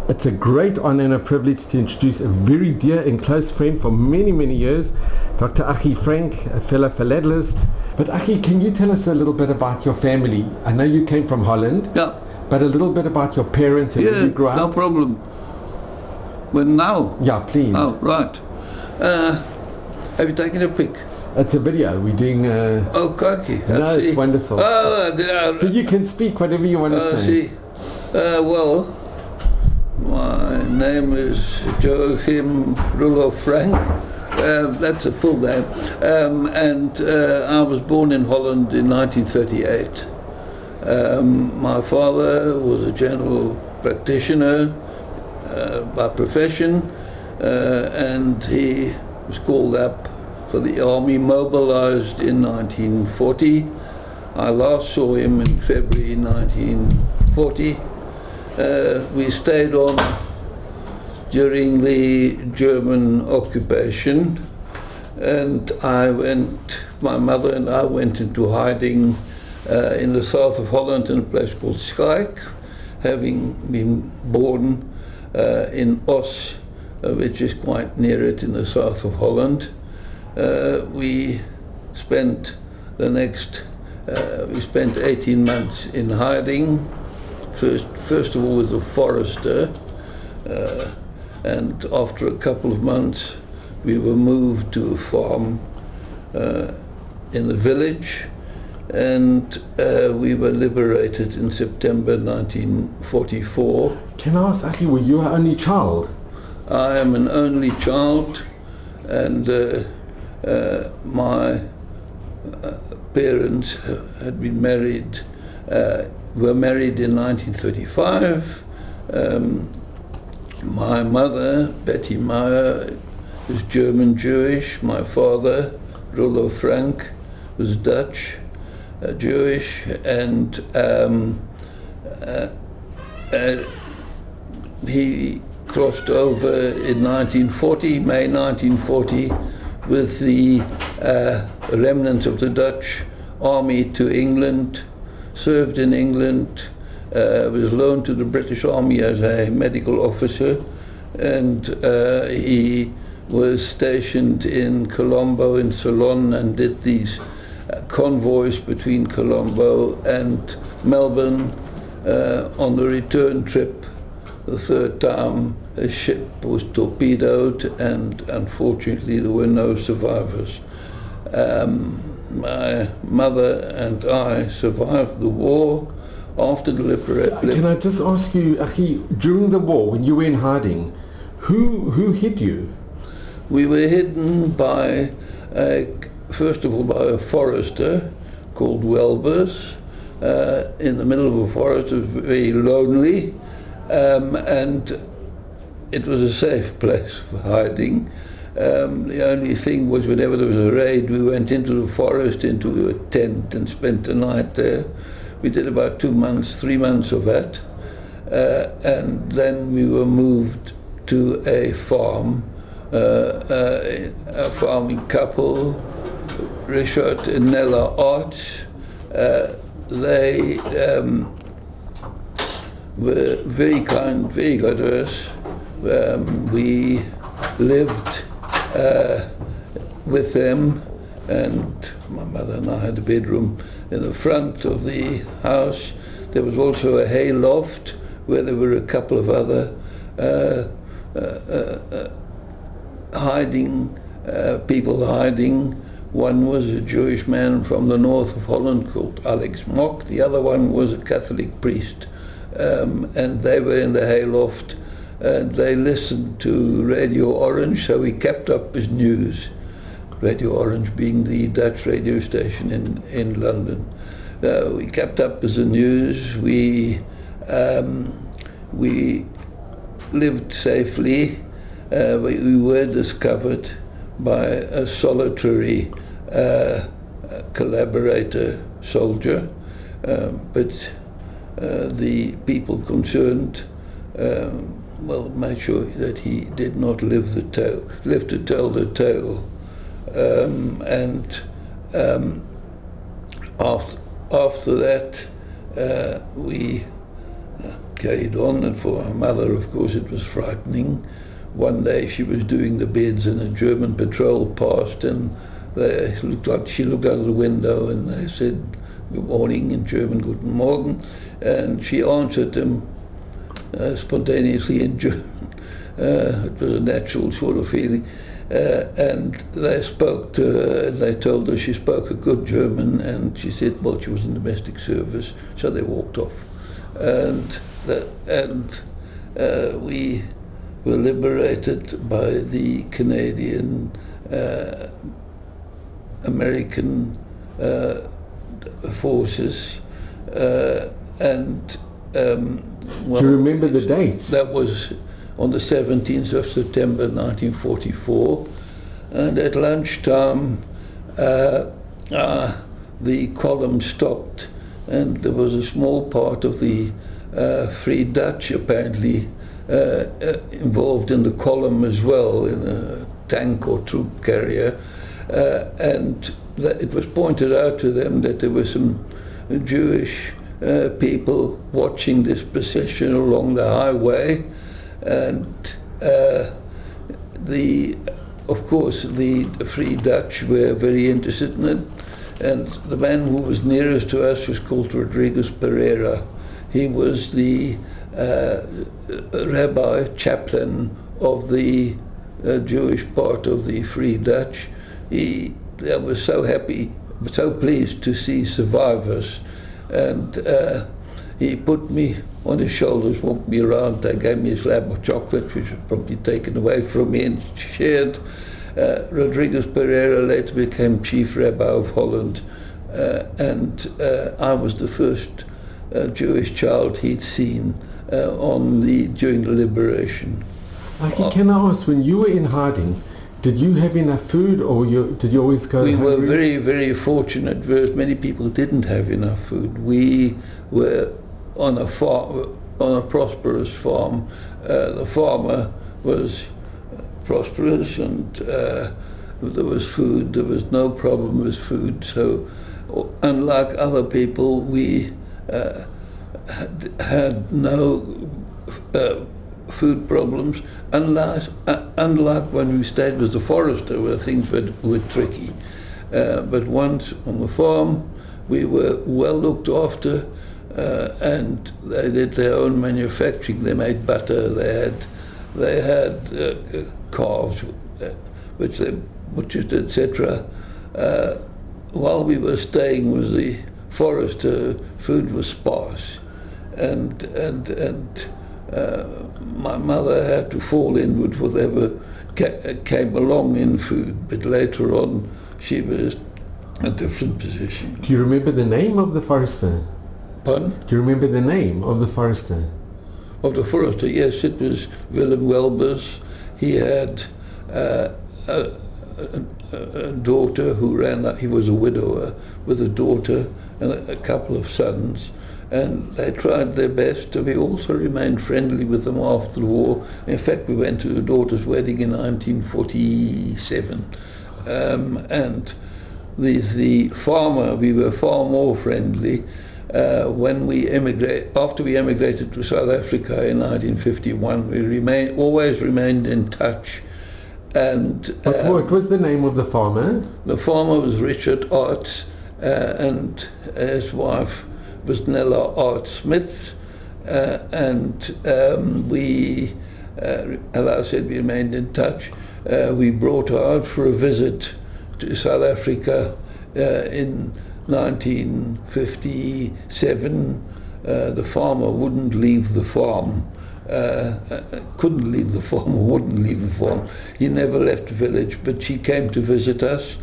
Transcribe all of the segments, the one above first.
It's a great honor and a privilege to introduce a very dear and close friend for many, many years, Dr. Achi Frank, a fellow philatelist. But Achi, can you tell us a little bit about your family? I know you came from Holland, Yeah, but a little bit about your parents and where you grew up. no problem. Well, now? Yeah, please. Oh, right. Have you taken a pic? It's a video. We're doing... Oh, crikey. No, it's wonderful. So you can speak whatever you want to say. See. Well, my name is Joachim Rudolf Frank. That's a full name. And I was born in Holland in 1938. My father was a general practitioner by profession, and he was called up for the army, mobilized in 1940. I last saw him in February 1940. We stayed on during the German occupation, and my mother and I went into hiding in the south of Holland in a place called Schaik, having been born in Os, which is quite near it in the south of Holland. We spent 18 months in hiding, first of all with a forester, and after a couple of months we were moved to a farm in the village, and we were liberated in September 1944. Can I ask, Achi, were you our only child? I am an only child, and my parents had been married, were married in 1935. My mother, Betty Meyer, was German Jewish. My father, Rudolf Frank, was Dutch Jewish, and he crossed over in 1940, May 1940, with the remnants of the Dutch army to England, served in England, was loaned to the British Army as a medical officer, and he was stationed in Colombo, in Ceylon, and did these convoys between Colombo and Melbourne. On the return trip, the third time, a ship was torpedoed, and unfortunately there were no survivors. My mother and I survived the war. After the liberation... Can I just ask you, Achi, during the war, when you were in hiding, who hid you? We were hidden by, first of all, by a forester called Welbers, in the middle of a forest. It was very lonely, and it was a safe place for hiding. The only thing was, whenever there was a raid, we went into the forest, into a tent, and spent the night there. We did about 3 months of that, and then we were moved to a farm, a farming couple, Richard and Nella Arts. They were very kind, very good to us. We lived with them, and my mother and I had a bedroom in the front of the house. There was also a hay loft where there were a couple of other people hiding. One was a Jewish man from the north of Holland called Alex Mock. The other one was a Catholic priest, and they were in the hay loft, and they listened to Radio Orange, so we kept up as news. Radio Orange being the Dutch radio station in London. We kept up as the news. We lived safely. We were discovered by a solitary collaborator soldier, but the people concerned made sure that he did not live to tell the tale. After that, we carried on, and for my mother, of course, it was frightening. One day she was doing the beds and a German patrol passed, and she looked out of the window and they said, "Good morning," in German, "Guten Morgen," and she answered them spontaneously in German. It was a natural sort of feeling. And they spoke to her, and they told her she spoke a good German, and she said, well, she was in domestic service, so they walked off. And we were liberated by the Canadian American forces, and do you remember the dates? That was on the 17th of September 1944, and at lunchtime the column stopped, and there was a small part of the Free Dutch apparently involved in the column as well, in a tank or troop carrier, and it was pointed out to them that there were some Jewish people watching this procession along the highway, and of course the Free Dutch were very interested in it, and the man who was nearest to us was called Rodriguez Pereira. He was the rabbi chaplain of the Jewish part of the Free Dutch. They were so happy, so pleased to see survivors, and he put me on his shoulders, walked me around. They gave me a slab of chocolate, which was probably taken away from me and shared. Rodriguez Pereira later became chief rabbi of Holland, and I was the first Jewish child he'd seen during the liberation. Can I ask, when you were in hiding, did you have enough food, or did you always go hungry? We were very, very fortunate, whereas many people didn't have enough food. We were on a farm, on a prosperous farm. The farmer was prosperous, and there was food. There was no problem with food. So, unlike other people, we had no food problems. Unlike when we stayed with the forester, where things were tricky. But once on the farm, we were well looked after, and they did their own manufacturing. They made butter. They had calves, which they butchered, etc. While we were staying with the forester, food was sparse, and my mother had to fall in with whatever came along in food, but later on she was in a different position. Do you remember the name of the forester? Pardon? Do you remember the name of the forester? Of the forester, yes, it was Willem Welbers. He had a daughter who he was a widower with a daughter and a couple of sons, and they tried their best. We also remained friendly with them after the war. In fact, we went to the daughter's wedding in 1947, and the farmer, we were far more friendly. When after we emigrated to South Africa in 1951, we always remained in touch. And but what was the name of the farmer? The farmer was Richard Arts, and his wife was Nella Art Smith, and we, as I said, we remained in touch. We brought her out for a visit to South Africa in 1957. The farmer wouldn't leave the farm, couldn't leave the farm, or wouldn't leave the farm. He never left the village, but she came to visit us,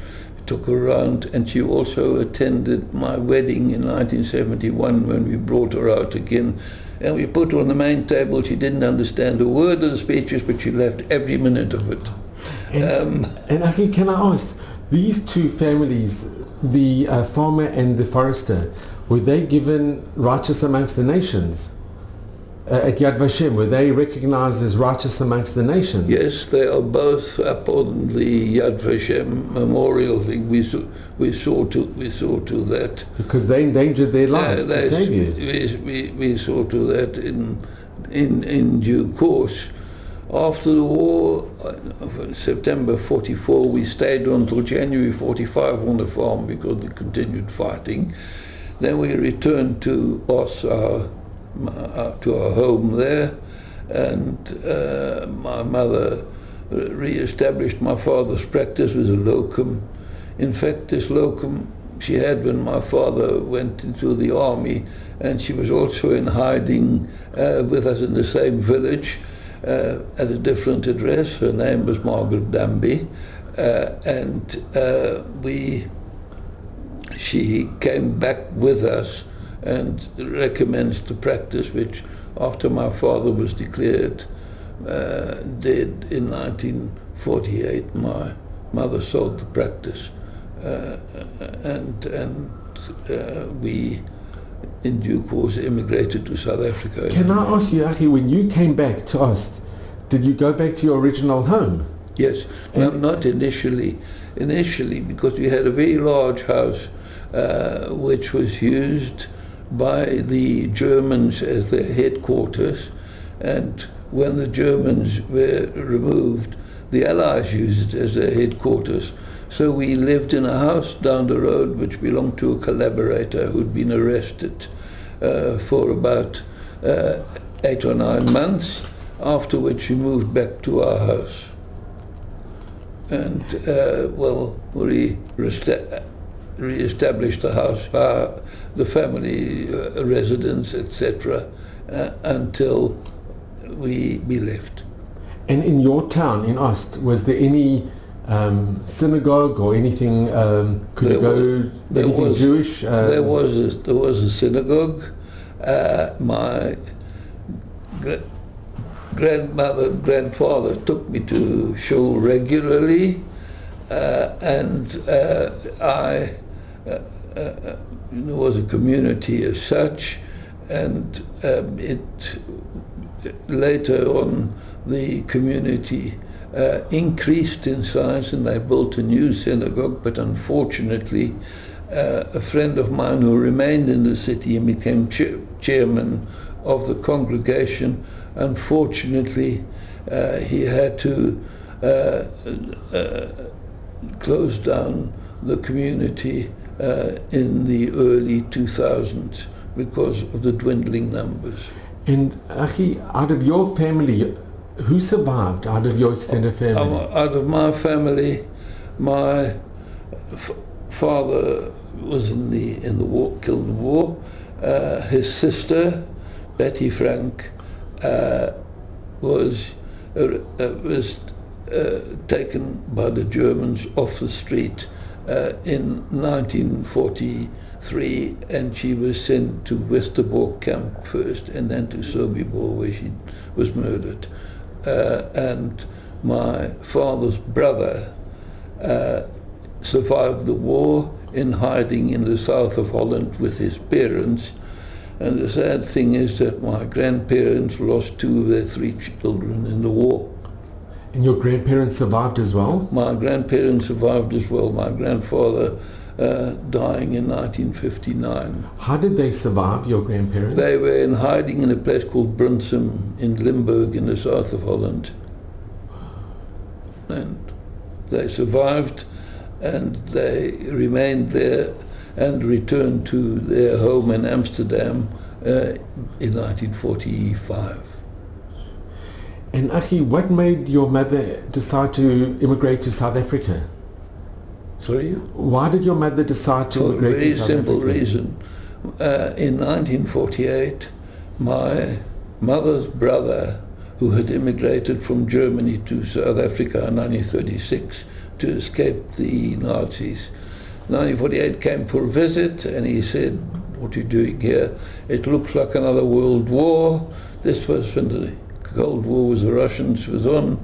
took her around, and she also attended my wedding in 1971 when we brought her out again. And we put her on the main table. She didn't understand a word of the speeches, but she loved every minute of it. And Achi, can I ask, these two families, the farmer and the forester, were they given righteous amongst the nations? At Yad Vashem, were they recognized as righteous amongst the nations? Yes, they are both up on the Yad Vashem memorial thing. We saw to that. Because they endangered their lives to save you. We saw to that in in due course. After the war, September 44, we stayed until January 45 on the farm because of the continued fighting. Then we returned to to our home there, and my mother re-established my father's practice with a locum. In fact, this locum she had when my father went into the army, and she was also in hiding with us in the same village at a different address. Her name was Margaret Danby, and she came back with us and recommenced the practice, which after my father was declared dead in 1948, my mother sold the practice, and we in due course immigrated to South Africa. Can I ask you, Achi, when you came back to us, did you go back to your original home? Yes, no, not initially. Initially, because we had a very large house which was used by the Germans as their headquarters, and when the Germans were removed, the Allies used it as their headquarters. So we lived in a house down the road which belonged to a collaborator who'd been arrested for about 8 or 9 months, after which we moved back to our house. And we re-established the house, the family residence, etc., until we left. And in your town, in Ost, was there any synagogue or anything? Could you go anything Jewish? There was a synagogue. My grandfather took me to shul regularly, and there was a community as such, and later on the community increased in size, and they built a new synagogue, but unfortunately a friend of mine who remained in the city and became chairman of the congregation, unfortunately he had to close down the community in the early 2000s because of the dwindling numbers. And Achi, out of your family, who survived out of your extended family? Out of my family, my father was in the war, killed in the war. His sister, Betty Frank, was taken by the Germans off the street in 1943, and she was sent to Westerbork camp first, and then to Sobibor, where she was murdered. And my father's brother survived the war in hiding in the south of Holland with his parents. And the sad thing is that my grandparents lost 2 of their 3 children in the war. And your grandparents survived as well? My grandparents survived as well. My grandfather dying in 1959. How did they survive, your grandparents? They were in hiding in a place called Brunsum in Limburg in the south of Holland. And they survived, and they remained there and returned to their home in Amsterdam in 1945. And Achi, what made your mother decide to immigrate to South Africa? Sorry? Why did your mother decide to immigrate to South Africa? For a very simple reason. In 1948, my mother's brother, who had immigrated from Germany to South Africa in 1936 to escape the Nazis, 1948 came for a visit, and he said, "What are you doing here? It looks like another world war." This was when the Cold War with the Russians was on.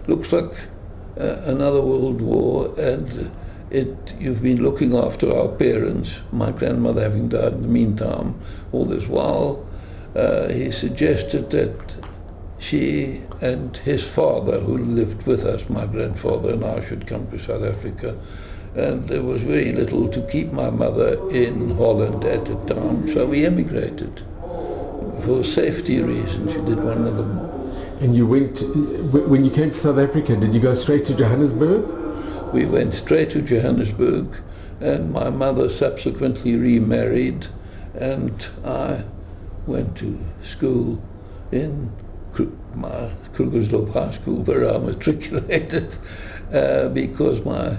Looks like another world war, and you've been looking after our parents, my grandmother having died in the meantime. All this while, he suggested that she and his father, who lived with us, my grandfather and I, should come to South Africa. And there was very little to keep my mother in Holland at the time, so we emigrated for safety reasons, she did one of them. And you went, when you came to South Africa, did you go straight to Johannesburg? We went straight to Johannesburg, and my mother subsequently remarried, and I went to school in my Krugersdorp High School, where I matriculated because my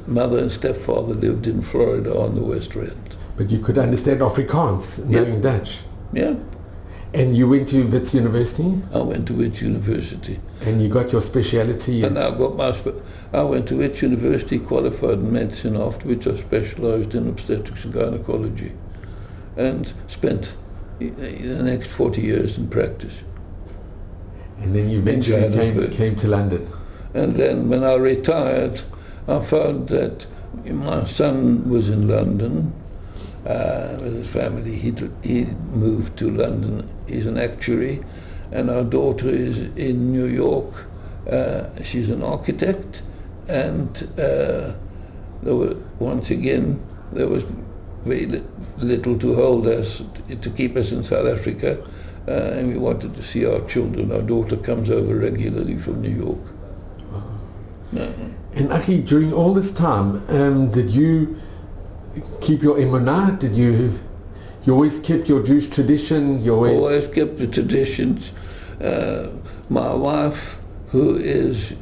mother and stepfather lived in Florida on the West Rand. But you could understand Afrikaans, knowing Dutch. Yeah. And you went to Wits University? I went to Wits University. And you got your speciality? And I went to Wits University, qualified in medicine, after which I specialized in obstetrics and gynecology, and spent the next 40 years in practice. And then you eventually came to London. And then when I retired, I found that my son was in London with his family. He moved to London. He's an actuary. And our daughter is in New York. She's an architect. And there was very little to hold us, to keep us in South Africa. And we wanted to see our children. Our daughter comes over regularly from New York. And Achi, during all this time, did you keep your emunah? Did you always kept your Jewish tradition? You always kept the traditions. My wife, who is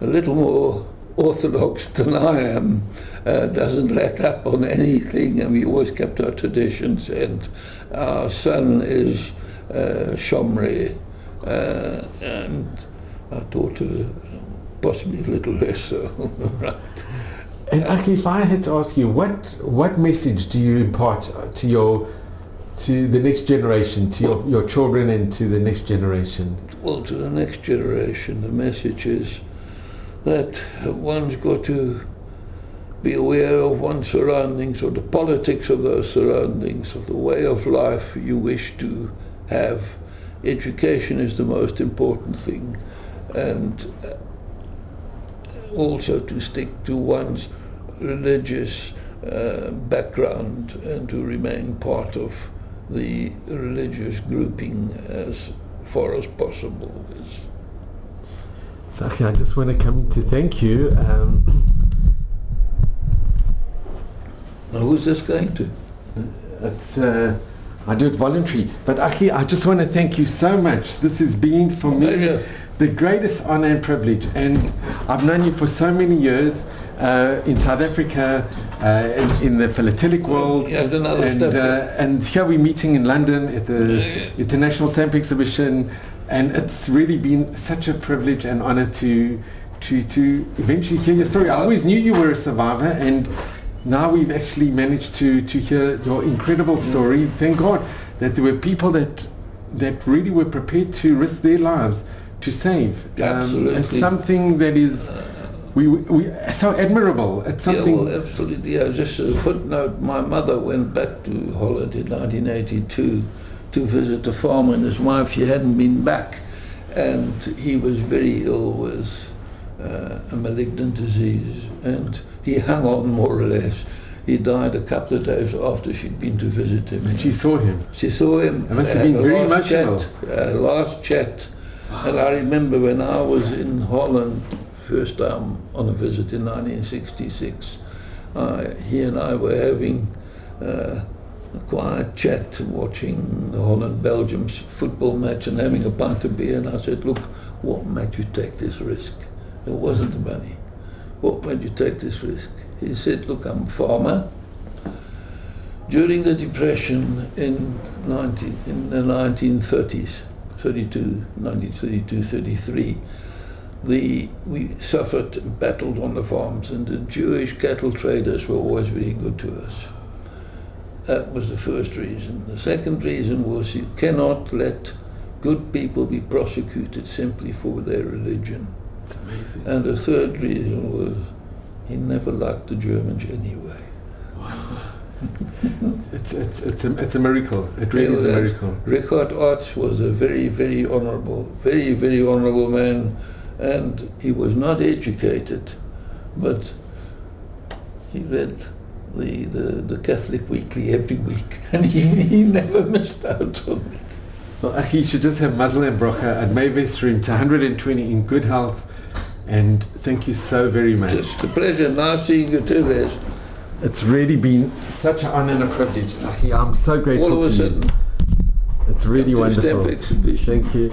a little more orthodox than I am, doesn't let up on anything, and we always kept our traditions. And our son is Shomri, and our daughter possibly a little less so. Right. And Achi, if I had to ask you, what message do you impart to the next generation, to your children and to the next generation? Well, to the next generation, the message is that one's got to be aware of one's surroundings, or the politics of those surroundings, of the way of life you wish to have. Education is the most important thing, and also to stick to one's religious background and to remain part of the religious grouping as far as possible. So Achi, I just want to come in to thank you. Now, who's this going to? It's I do it voluntary. But Achi, I just want to thank you so much. This has been for me the greatest honor and privilege, and I've known you for so many years in South Africa, in the philatelic world, and here we're meeting in London at the International Stamp Exhibition, and it's really been such a privilege and honor to eventually hear your story. I always knew you were a survivor, and now we've actually managed to hear your incredible story. Thank God that there were people that really were prepared to risk their lives to save. Absolutely. It's something that is we so admirable. It's something. Yeah, well, absolutely. Yeah, just a footnote. My mother went back to Holland in 1982 to visit a farmer and his wife. She hadn't been back, and he was very ill with a malignant disease, and he hung on more or less. He died a couple of days after she'd been to visit him. And she saw him? She saw him. It must have been very emotional. Last chat. And I remember when I was in Holland, first time on a visit in 1966, he and I were having a quiet chat, watching the Holland-Belgium football match and having a pint of beer. And I said, look, what made you take this risk? It wasn't the money. What made you take this risk? He said, look, I'm a farmer. During the Depression in the 1930s, 1932, 33, we suffered and battled on the farms, and the Jewish cattle traders were always very good to us. That was the first reason. The second reason was you cannot let good people be prosecuted simply for their religion. It's amazing. And the third reason was he never liked the Germans anyway. Wow. It's a miracle. It really is a miracle. Richard Achi was a very, very honorable man, and he was not educated, but he read the Catholic Weekly every week, and he never missed out on it. Well, Achi, you should just have Mazel and Bracha and may Vesrim to 120 in good health, and thank you so very much. Just a pleasure. Nice seeing you too, Les. It's really been such an honor and a privilege. Achi, I'm so grateful All of a to you. sudden, It's really wonderful. Exhibition. Thank you.